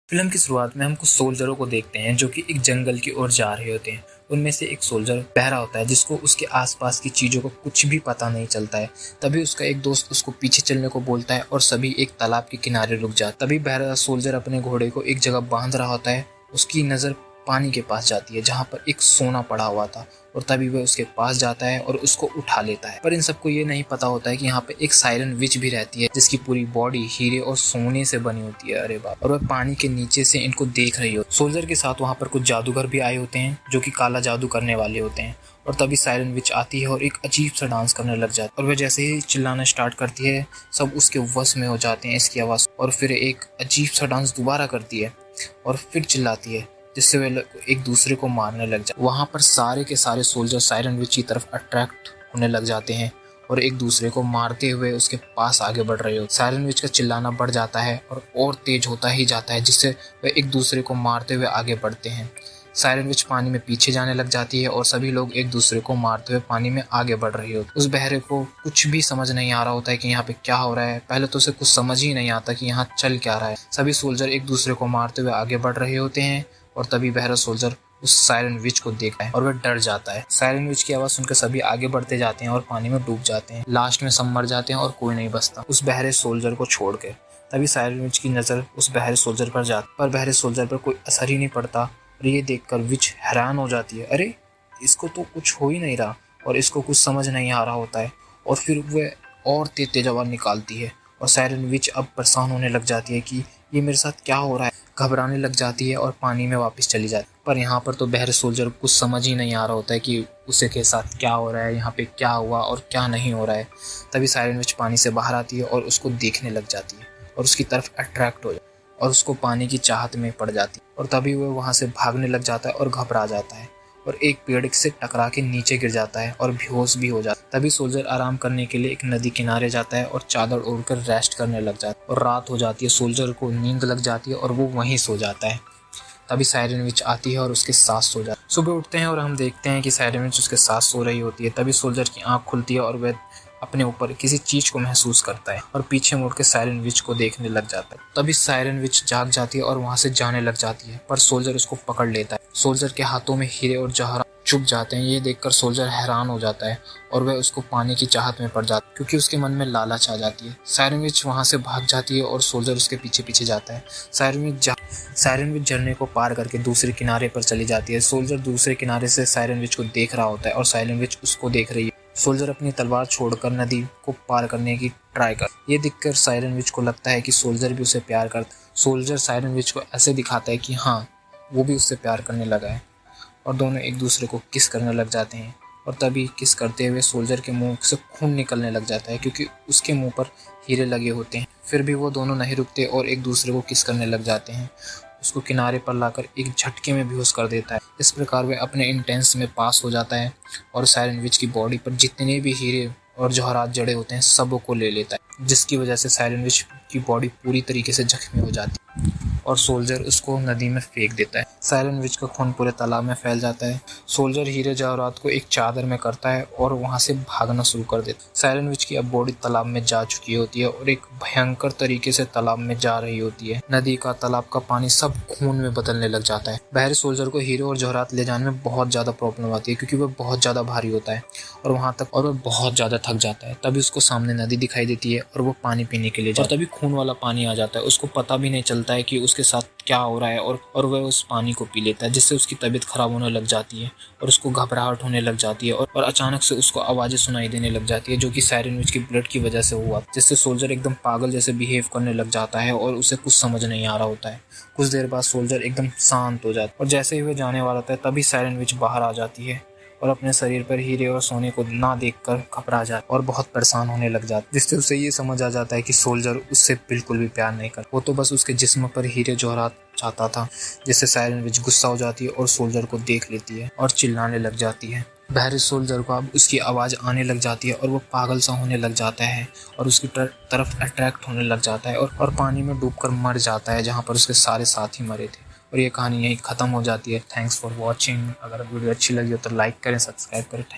Film की शुरुआत में हम कुछ सोल्जरों को देखते हैं जो कि एक जंगल की ओर जा रहे होते हैं। उनमें से एक सोल्जर बहरा होता है जिसको उसके आसपास की चीजों को कुछ भी पता नहीं चलता है। तभी उसका एक दोस्त उसको पीछे चलने को बोलता है और सभी एक तालाब के किनारे रुक जाते। तभी बहरा सोल्जर अपने घोड़े को एक जगह बांध रहा होता है। उसकी नजर पानी के पास जाती है जहाँ पर एक सोना पड़ा हुआ था और तभी वह उसके पास जाता है और उसको उठा लेता है। पर इन सबको ये नहीं पता होता है कि यहाँ पे एक सायरन विच भी रहती है जिसकी पूरी बॉडी हीरे और सोने से बनी होती है। अरे बाप। और वह पानी के नीचे से इनको देख रही हो। सोल्जर के साथ वहाँ पर कुछ जादूगर भी आए होते हैं जो कि काला जादू करने वाले होते हैं। और तभी सायरन विच आती है और एक अजीब सा डांस करने लग जाती है और वह जैसे ही चिल्लाना स्टार्ट करती है सब उसके वश में हो जाते हैं इसकी आवाज़। और फिर एक अजीब सा डांस दोबारा करती है और फिर चिल्लाती है जिससे वे एक दूसरे को मारने लग जाते। वहाँ पर सारे के सारे सोल्जर सायरन विच की तरफ अट्रैक्ट होने लग जाते हैं और एक दूसरे को मारते हुए उसके पास आगे बढ़ रहे हो। सायरन विच का चिल्लाना बढ़ जाता है और तेज होता ही जाता है जिससे वे एक दूसरे को मारते हुए आगे बढ़ते हैं। सायरन विच पानी में पीछे जाने लग जाती है और सभी लोग एक दूसरे को मारते हुए पानी में आगे बढ़ रहे होते। उस बहरे को कुछ भी समझ नहीं आ रहा होता है कि यहाँ पे क्या हो रहा है। पहले तो उसे कुछ समझ ही नहीं आता कि यहाँ चल क्या रहा है। सभी सोल्जर एक दूसरे को मारते हुए आगे बढ़ रहे होते हैं और तभी बहरा सोल्जर उस सायरन विच को देखता है और वह डर जाता है। सायरन विच की आवाज सुनकर सभी आगे बढ़ते जाते हैं और पानी में डूब जाते हैं। लास्ट में सब मर जाते हैं और कोई नहीं बचता उस बहरे सोल्जर को छोड़ के। तभी सायरन विच की नजर उस बहरे सोल्जर पर जाती पर बहरे सोल्जर पर कोई असर ही नहीं पड़ता और ये देखकर विच हैरान हो जाती है। अरे इसको तो कुछ हो ही नहीं रहा और इसको कुछ समझ नहीं आ रहा होता है। और फिर वह और तेज आवाज निकालती है और सायरन विच अब परेशान होने लग जाती है कि ये मेरे साथ क्या हो रहा है। घबराने लग जाती है और पानी में वापस चली जाती है। पर यहाँ पर तो बहरे सोल्जर कुछ समझ ही नहीं आ रहा होता है कि उसे के साथ क्या हो रहा है, यहाँ पे क्या हुआ और क्या नहीं हो रहा है। तभी सायरन विच पानी से बाहर आती है और उसको देखने लग जाती है और उसकी तरफ अट्रैक्ट हो जाती है और उसको पानी की चाहत में पड़ जाती है। और तभी वह वहाँ से भागने लग जाता है और घबरा जाता है और एक पेड़ से टकरा के नीचे गिर जाता है और बेहोश भी हो जाता है। तभी सोल्जर आराम करने के लिए एक नदी किनारे जाता है और चादर ओढ़कर रेस्ट करने लग जाता है और रात हो जाती है। सोल्जर को नींद लग जाती है और वो वहीं सो जाता है। तभी सायरन विच आती है और उसके साथ सो जाती है। सुबह उठते हैं और हम देखते हैं कि सायरन विच उसके साथ सो रही होती है। तभी सोल्जर की आंख खुलती है और वह अपने ऊपर किसी चीज को महसूस करता है और पीछे मुड़ के सायरन विच को देखने लग जाता है। तभी सायरन विच जाग जाती है और वहां से जाने लग जाती है पर सोल्जर उसको पकड़ लेता है। सोल्जर के हाथों में हीरे और जवाहरात चुभ जाते हैं। ये देखकर सोल्जर हैरान हो जाता है और वह उसको पाने की चाहत में पड़ जाता है क्योंकि उसके मन में लालच आ जाती है। सायरन विच वहां से भाग जाती है और सोल्जर उसके पीछे पीछे जाता है। सायरन विच झरने को पार करके दूसरे किनारे पर चली जाती है। सोल्जर दूसरे किनारे से सायरन विच को देख रहा होता है और सायरन विच उसको देख रही है। सोल्जर अपनी तलवार छोड़कर नदी को पार करने की ट्राई कर। ये देखकर सायरन विच को लगता है कि सोल्जर भी उसे प्यार करता है। सोल्जर सायरन विच को ऐसे दिखाता है कि हाँ वो भी उससे प्यार करने लगा है और दोनों एक दूसरे को किस करने लग जाते हैं। और तभी किस करते हुए सोल्जर के मुंह से खून निकलने लग जाता है क्योंकि उसके मुंह पर हीरे लगे होते हैं। फिर भी वो दोनों नहीं रुकते और एक दूसरे को किस करने लग जाते हैं। उसको किनारे पर लाकर एक झटके में बेहोश कर देता है। इस प्रकार वह अपने इंटेंस में पास हो जाता है और सायरन विच की बॉडी पर जितने भी हीरे और जवाहरात जड़े होते हैं सबों को ले लेता है जिसकी वजह से सायरन विच की बॉडी पूरी तरीके से जख्मी हो जाती है और सोल्जर उसको नदी में फेंक देता है। सायरन विच का खून पूरे तालाब में फैल जाता है। सोल्जर हीरे जवाहरात को एक चादर में करता है और वहां से भागना शुरू कर देता है। सायरन विच की अब बॉडी तालाब में जा चुकी होती है और एक भयंकर तरीके से तालाब में जा रही होती है। नदी का तालाब का पानी सब खून में बदलने लग जाता है। बहरे सोल्जर को हीरे और जवाहरात ले जाने में बहुत ज्यादा प्रॉब्लम आती है क्योंकि वह बहुत ज्यादा भारी होता है और वह बहुत ज्यादा थक जाता है। तभी उसको सामने नदी दिखाई देती है और वो पानी पीने के लिए जाता है। तभी खून वाला पानी आ जाता है। उसको पता भी नहीं चलता है कि उसके साथ क्या हो रहा है और वह उस पानी को पी लेता है जिससे उसकी तबीयत खराब होने लग जाती है और उसको घबराहट होने लग जाती है और अचानक से उसको आवाजें सुनाई देने लग जाती है जो कि सायरन विच की ब्लड की वजह से हुआ, जिससे सोल्जर एकदम पागल जैसे बिहेव करने लग जाता है और उसे कुछ समझ नहीं आ रहा होता है। कुछ देर बाद सोल्जर एकदम शांत हो जाता है और जैसे ही वह जाने वाला था तभी सायरन विच बाहर आ जाती है और अपने शरीर पर हीरे और सोने को ना देखकर घबरा जाता और बहुत परेशान होने लग जाता, जिससे उसे ये समझ आ जाता है कि सोल्जर उससे बिल्कुल भी प्यार नहीं करता। वो तो बस उसके जिस्म पर हीरे जवाहरात चाहता था। जिससे सायरन विच गुस्सा हो जाती है और सोल्जर को देख लेती है और चिल्लाने लग जाती है। बहरे सोल्जर को अब उसकी आवाज़ आने लग जाती है और वो पागल सा होने लग जाता है और उसकी तरफ अट्रैक्ट होने लग जाता है और पानी में डूबकर मर जाता है जहाँ पर उसके सारे साथी मरे थे। और ये कहानी यहीं ख़त्म हो जाती है। Thanks for watching. अगर वीडियो अच्छी लगी हो तो लाइक करें, सब्सक्राइब करें। थैंक